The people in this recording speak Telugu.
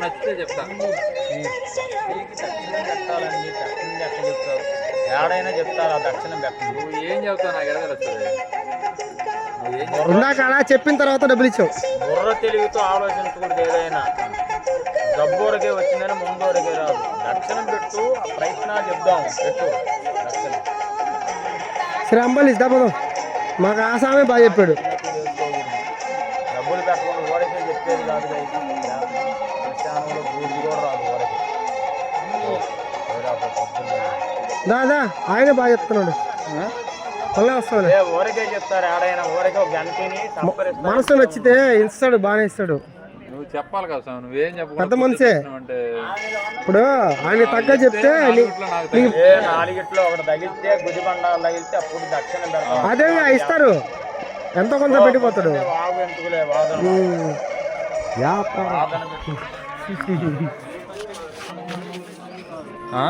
నచ్చితే చెప్తా. పెట్టాలని పెట్టింది ఎట్లా చెప్తావు? ఏడైనా చెప్తారా దక్షిణం పెట్టండి. నువ్వు ఏం చెప్తావు నాకు ఎడ తెలుస్తుంది. ఉన్నాక చెప్పిన తర్వాత డబ్బులు ఇచ్చావు. బుర్ర తెలివితో ఆలోచించకూడదు. ఏదైనా డబ్బురకే వచ్చిందని ముందోరకే రాదు. దక్షిణం పెట్టు, ప్రయత్నాలు చెప్దాం. పెట్టు దక్షిణం. సరే అంబాలి ఇద్దాం. మాకు ఆసామే బాగా చెప్పాడు. డబ్బులు పెట్టకుండా ఓరకే చెప్పేది కాదు. శ్మశానంలో బూజు కూడా రాదు ఓరకే. దాదా ఆయన బాగా చెప్తున్నాడు. మళ్ళీ వస్తాడు. ఓరకే చెప్తారు ఆడైనా. ఓరకే ఒక గంటని మనసు నచ్చితే ఇస్తాడు, బాగానే ఇస్తాడు. నువ్వు చెప్పాలి కదా సార్, నువ్వేం చెప్పకుండా పెద్ద మనిషే. అంటే ఇప్పుడు ఆయన తగ్గ చెప్తే 4 ఒకటి తగిలితే గుదిబండాలు తగిలితే అప్పుడు దక్షిణం పెడతాం. అదే ఇస్తారు. ఎంతో కొంత పెట్టిపోతాడు. వాగు ఎందుకులే వాదన. వ్యాపారం. ఆ